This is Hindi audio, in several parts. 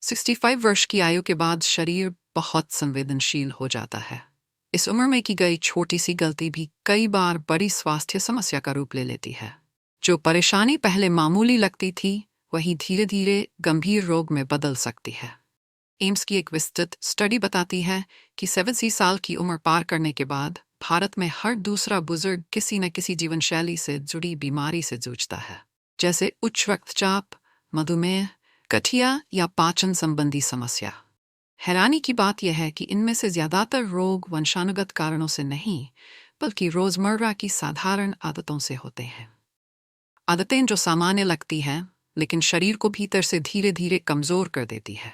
65 वर्ष की आयु के बाद शरीर बहुत संवेदनशील हो जाता है। इस उम्र में की गई छोटी सी गलती भी कई बार बड़ी स्वास्थ्य समस्या का रूप ले लेती है। जो परेशानी पहले मामूली लगती थी वही धीरे धीरे गंभीर रोग में बदल सकती है। एम्स की एक विस्तृत स्टडी बताती है कि 70 साल की उम्र पार करने के बाद भारत में हर दूसरा बुजुर्ग किसी न किसी जीवन शैली से जुड़ी बीमारी से जूझता है, जैसे उच्च रक्तचाप, मधुमेह, गठिया या पाचन संबंधी समस्या। हैरानी की बात यह है कि इनमें से ज्यादातर रोग वंशानुगत कारणों से नहीं बल्कि रोजमर्रा की साधारण आदतों से होते हैं। आदतें जो सामान्य लगती हैं लेकिन शरीर को भीतर से धीरे धीरे कमजोर कर देती है।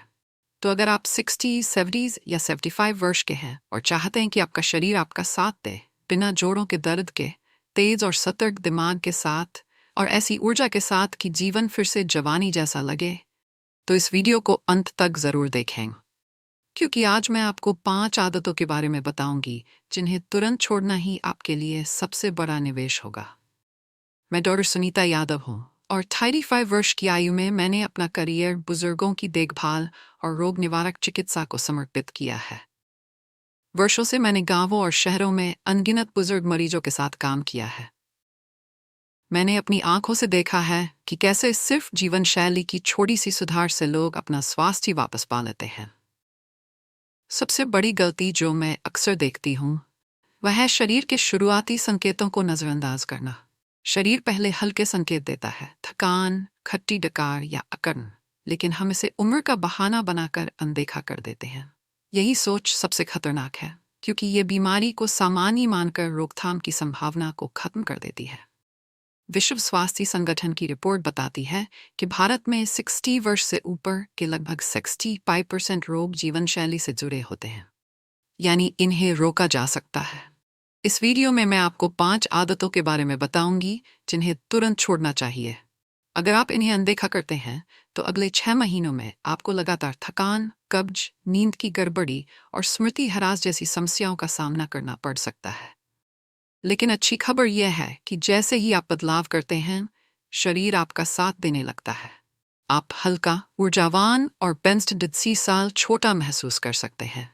तो अगर आप 60, 70 या 75 वर्ष के हैं और चाहते हैं कि आपका शरीर आपका साथ दे, बिना जोड़ों के दर्द के, तेज और सतर्क दिमाग के साथ और ऐसी ऊर्जा के साथ कि जीवन फिर से जवानी जैसा लगे, तो इस वीडियो को अंत तक जरूर देखें, क्योंकि आज मैं आपको 5 आदतों के बारे में बताऊंगी जिन्हें तुरंत छोड़ना ही आपके लिए सबसे बड़ा निवेश होगा। मैं डॉक्टर सुनीता यादव हूँ और 35 वर्ष की आयु में मैंने अपना करियर बुजुर्गों की देखभाल और रोग निवारक चिकित्सा को समर्पित किया है। वर्षों से मैंने गांवों और शहरों में अनगिनत बुजुर्ग मरीजों के साथ काम किया है। मैंने अपनी आंखों से देखा है कि कैसे सिर्फ जीवन शैली की छोटी सी सुधार से लोग अपना स्वास्थ्य वापस पा लेते हैं। सबसे बड़ी गलती जो मैं अक्सर देखती हूँ वह है शरीर के शुरुआती संकेतों को नजरअंदाज करना। शरीर पहले हल्के संकेत देता है, थकान, खट्टी डकार या अकड़न, लेकिन हम इसे उम्र का बहाना बनाकर अनदेखा कर देते हैं। यही सोच सबसे खतरनाक है, क्योंकि ये बीमारी को सामान्य मानकर रोकथाम की संभावना को खत्म कर देती है। विश्व स्वास्थ्य संगठन की रिपोर्ट बताती है कि भारत में 60 वर्ष से ऊपर के लगभग 65% रोग जीवन शैली से जुड़े होते हैं, यानी इन्हें रोका जा सकता है। इस वीडियो में मैं आपको 5 आदतों के बारे में बताऊंगी जिन्हें तुरंत छोड़ना चाहिए। अगर आप इन्हें अनदेखा करते हैं तो अगले 6 महीनों में आपको लगातार थकान, कब्ज, नींद की गड़बड़ी और स्मृति ह्रास जैसी समस्याओं का सामना करना पड़ सकता है। लेकिन अच्छी खबर यह है कि जैसे ही आप बदलाव करते हैं, शरीर आपका साथ देने लगता है। आप हल्का, ऊर्जावान और 65 साल छोटा महसूस कर सकते हैं।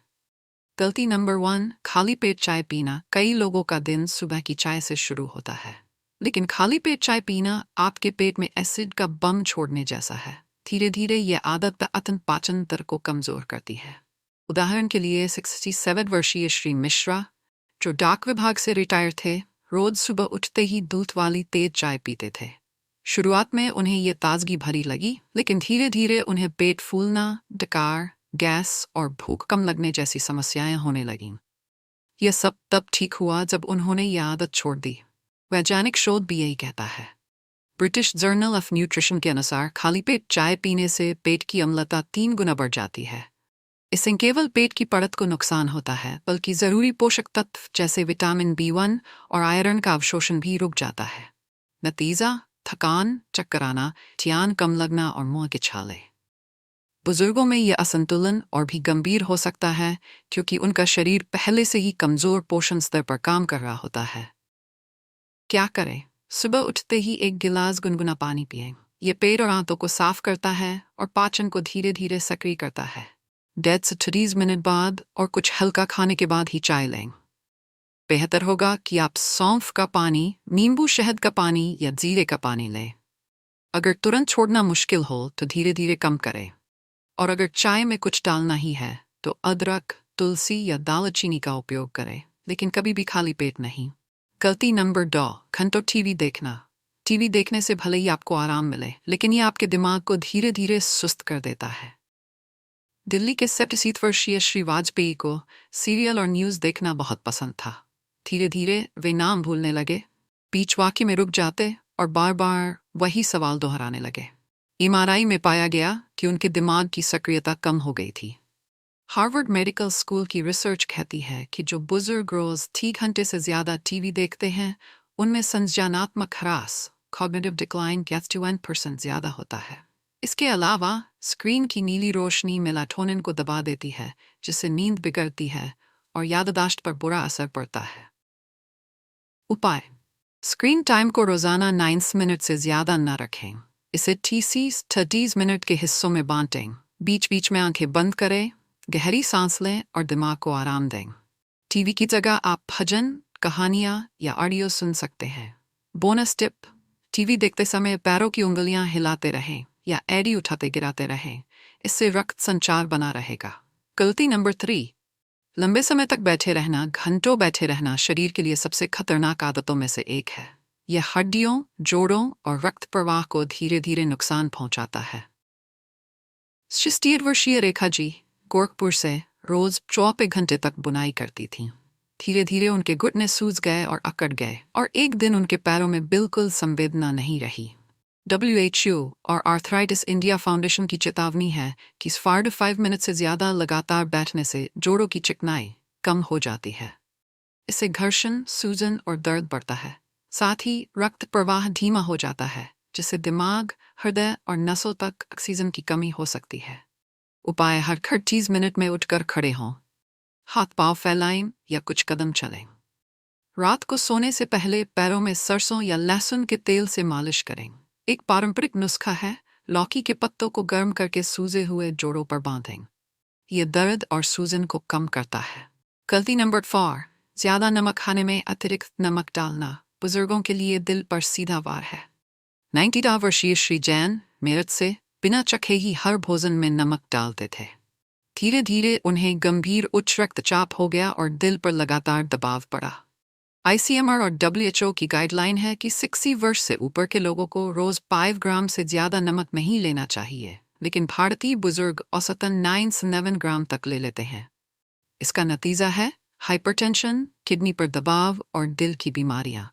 गलती नंबर 1, खाली पेट चाय पीना। कई लोगों का दिन सुबह की चाय से शुरू होता है, लेकिन खाली पेट चाय पीना आपके पेट में एसिड का बम छोड़ने जैसा है। धीरे धीरे यह आदत पाचन तंत्र को कमजोर करती है। उदाहरण के लिए 67 वर्षीय श्री मिश्रा, जो डाक विभाग से रिटायर थे, रोज सुबह उठते ही दूध वाली तेज चाय पीते थे। शुरुआत में उन्हें यह ताजगी भरी लगी, लेकिन धीरे धीरे उन्हें पेट फूलना, डकार, गैस और भूख कम लगने जैसी समस्याएं होने लगीं। यह सब तब ठीक हुआ जब उन्होंने यह आदत छोड़ दी। वैज्ञानिक शोध भी यही कहता है। ब्रिटिश जर्नल ऑफ न्यूट्रिशन के अनुसार खाली पेट चाय पीने से पेट की अम्लता 3 गुना बढ़ जाती है। इससे केवल पेट की परत को नुकसान होता है, बल्कि जरूरी पोषक तत्व जैसे विटामिन B1 और आयरन का अवशोषण भी रुक जाता है। नतीजा, थकान, चक्कर आना, ध्यान कम लगना और मुंह के छाले। बुजुर्गों में यह असंतुलन और भी गंभीर हो सकता है, क्योंकि उनका शरीर पहले से ही कमजोर पोषण स्तर पर काम कर रहा होता है। क्या करें? सुबह उठते ही 1 गिलास गुनगुना पानी पिएं। यह पेट और आंतों को साफ करता है और पाचन को धीरे धीरे सक्रिय करता है। 1.5 से 30 मिनट बाद और कुछ हल्का खाने के बाद ही चाय लें। बेहतर होगा कि आप सौंफ का पानी, नींबू शहद का पानी या जीरे का पानी लें। अगर तुरंत छोड़ना मुश्किल हो तो धीरे धीरे कम करें। और अगर चाय में कुछ डालना ही है तो अदरक, तुलसी या दालचीनी का उपयोग करें, लेकिन कभी भी खाली पेट नहीं। गलती नंबर 2, घंटों टीवी देखना। टीवी देखने से भले ही आपको आराम मिले, लेकिन यह आपके दिमाग को धीरे धीरे सुस्त कर देता है। दिल्ली के 67 वर्षीय श्री वाजपेयी को सीरियल और न्यूज़ देखना बहुत पसंद था। धीरे धीरे वे नाम भूलने लगे, बीच वाक्य में रुक जाते और बार बार वही सवाल दोहराने लगे। MRI में पाया गया कि उनके दिमाग की सक्रियता कम हो गई थी। हार्वर्ड मेडिकल स्कूल की रिसर्च कहती है कि जो बुजुर्ग रोज 3 घंटे से ज्यादा टीवी देखते हैं, उनमें संज्ञानात्मक ह्रास, कॉग्निटिव डिक्लाइन 1% ज्यादा होता है। इसके अलावा स्क्रीन की नीली रोशनी मेलाटोनिन को दबा देती है, जिससे नींद बिगड़ती है और याददाश्त पर बुरा असर पड़ता है। उपाय: स्क्रीन टाइम को रोजाना 9 मिनट से ज्यादा न रखें। इसे 30 मिनट के हिस्सों में बांटें, बीच बीच में आंखें बंद करें, गहरी सांस लें और दिमाग को आराम दें। टीवी की जगह आप भजन, कहानियाँ या ऑडियो सुन सकते हैं। बोनस टिप: टीवी देखते समय पैरों की उंगलियां हिलाते रहें या एड़ी उठाते गिराते रहें, इससे रक्त संचार बना रहेगा। गलती नंबर 3: लंबे समय तक बैठे रहना, घंटों बैठे रहना शरीर के लिए सबसे खतरनाक आदतों में से एक है। यह हड्डियों, जोड़ों और रक्त प्रवाह को धीरे धीरे नुकसान पहुंचाता है। 66 वर्षीय रेखा जी गोरखपुर से रोज 24 घंटे तक बुनाई करती थीं। धीरे धीरे उनके घुटने सूज गए और अकड़ गए और एक दिन उनके पैरों में बिल्कुल संवेदना नहीं रही। WHO और आर्थराइटिस इंडिया फाउंडेशन की चेतावनी है कि 4 मिनट से ज़्यादा लगातार बैठने से जोड़ों की चिकनाई कम हो जाती है। इससे घर्षण, सूजन और दर्द बढ़ता है। साथ ही रक्त प्रवाह धीमा हो जाता है, जिससे दिमाग, हृदय और नसों तक ऑक्सीजन की कमी हो सकती है। उपाय: हर 30 मिनट में उठकर खड़े हों, हाथ पांव फैलाएं या कुछ कदम चलें। रात को सोने से पहले पैरों में सरसों या लहसुन के तेल से मालिश करें। एक पारंपरिक नुस्खा है, लौकी के पत्तों को गर्म करके सूजे हुए जोड़ों पर बांधें। यह दर्द और सूजन को कम करता है। गलती नंबर 4: ज़्यादा नमक खाने में अतिरिक्त नमक डालना बुजुर्गों के लिए दिल पर सीधा वार है। 90 वर्षीय श्री जैन मेरठ से बिना चखे ही हर भोजन में नमक डालते थे। धीरे धीरे उन्हें गंभीर उच्च रक्तचाप हो गया और दिल पर लगातार दबाव पड़ा। ICMR और WHO की गाइडलाइन है कि 60 वर्ष से ऊपर के लोगों को रोज 5 ग्राम से ज़्यादा नमक नहीं लेना चाहिए, लेकिन भारतीय बुजुर्ग औसतन 9 से 9 ग्राम तक ले लेते हैं। इसका नतीजा है हाइपरटेंशन, किडनी पर दबाव और दिल की बीमारियां।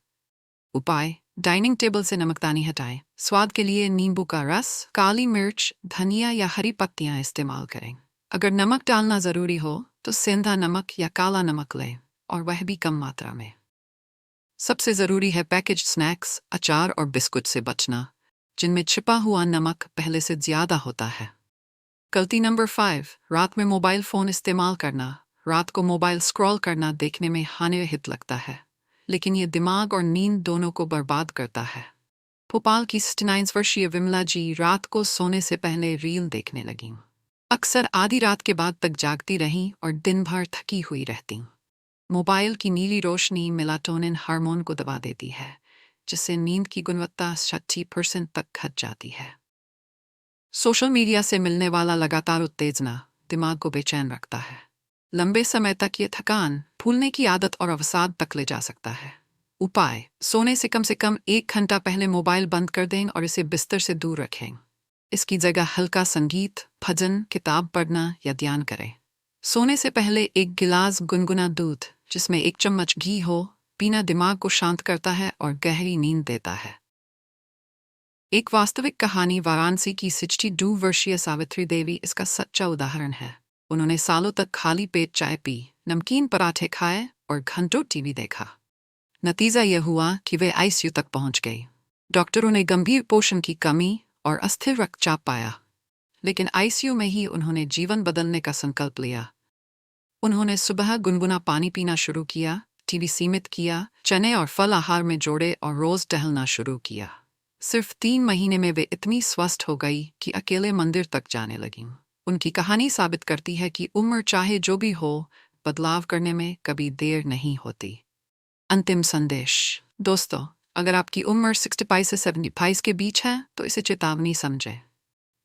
उपाय: डाइनिंग टेबल से नमकदानी हटाएं। स्वाद के लिए नींबू का रस, काली मिर्च, धनिया या हरी पत्तियां इस्तेमाल करें। अगर नमक डालना ज़रूरी हो तो सेंधा नमक या काला नमक लें, और वह भी कम मात्रा में। सबसे ज़रूरी है पैकेज्ड स्नैक्स, अचार और बिस्कुट से बचना, जिनमें छिपा हुआ नमक पहले से ज़्यादा होता है। गलती नंबर 5: रात में मोबाइल फ़ोन इस्तेमाल करना। रात को मोबाइल स्क्रॉल करना देखने में हानिरहित लगता है, लेकिन ये दिमाग और नींद दोनों को बर्बाद करता है। भोपाल की 69 वर्षीय विमला जी रात को सोने से पहले रील देखने लगीं। अक्सर आधी रात के बाद तक जागती रहीं और दिन भर थकी हुई रहतीं। मोबाइल की नीली रोशनी मेलाटोनिन हार्मोन को दबा देती है, जिससे नींद की गुणवत्ता 60% तक घट जाती है। सोशल मीडिया से मिलने वाला लगातार उत्तेजना दिमाग को बेचैन रखता है। लंबे समय तक ये थकान, भूलने की आदत और अवसाद तक ले जा सकता है। उपाय: सोने से कम 1 घंटा पहले मोबाइल बंद कर दें और इसे बिस्तर से दूर रखें। इसकी जगह हल्का संगीत, भजन, किताब पढ़ना या ध्यान करें। सोने से पहले एक गिलास गुनगुना दूध जिसमें 1 चम्मच घी हो पीना दिमाग को शांत करता है और गहरी नींद देता है। एक वास्तविक कहानी: वाराणसी की 62 वर्षीय सावित्री देवी इसका सच्चा उदाहरण है। उन्होंने सालों तक खाली पेट चाय पी, नमकीन पराठे खाए और घंटों टीवी देखा। नतीजा यह हुआ कि वे ICU तक पहुंच गई। डॉक्टरों ने गंभीर पोषण की कमी और अस्थिर रक्तचाप पाया, लेकिन ICU में ही उन्होंने जीवन बदलने का संकल्प लिया। उन्होंने सुबह गुनगुना पानी पीना शुरू किया, टीवी सीमित किया, चने और फल आहार में जोड़े और रोज टहलना शुरू किया। सिर्फ 3 महीने में वे इतनी स्वस्थ हो गई कि अकेले मंदिर तक जाने लगीं। उनकी कहानी साबित करती है कि उम्र चाहे जो भी हो, बदलाव करने में कभी देर नहीं होती। अंतिम संदेश: दोस्तों, अगर आपकी उम्र 65 से 75 के बीच है तो इसे चेतावनी समझें।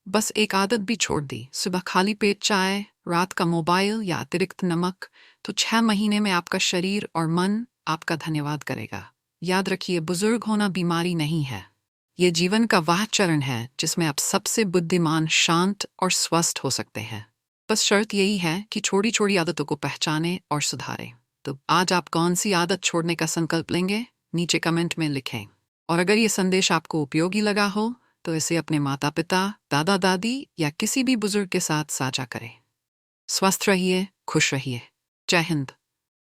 बस एक आदत भी छोड़ दी, सुबह खाली पेट चाय, रात का मोबाइल या अतिरिक्त नमक, तो 6 महीने में आपका शरीर और मन आपका धन्यवाद करेगा। याद रखिए, बुजुर्ग होना बीमारी नहीं है, ये जीवन का वह चरण है जिसमें आप सबसे बुद्धिमान, शांत और स्वस्थ हो सकते हैं। बस शर्त यही है कि छोटी छोटी आदतों को पहचानें और सुधारें। तो आज आप कौन सी आदत छोड़ने का संकल्प लेंगे? नीचे कमेंट में लिखें। और अगर ये संदेश आपको उपयोगी लगा हो तो इसे अपने माता पिता, दादा दादी या किसी भी बुजुर्ग के साथ साझा करें। स्वस्थ रहिए, खुश रहिए। जय हिंद।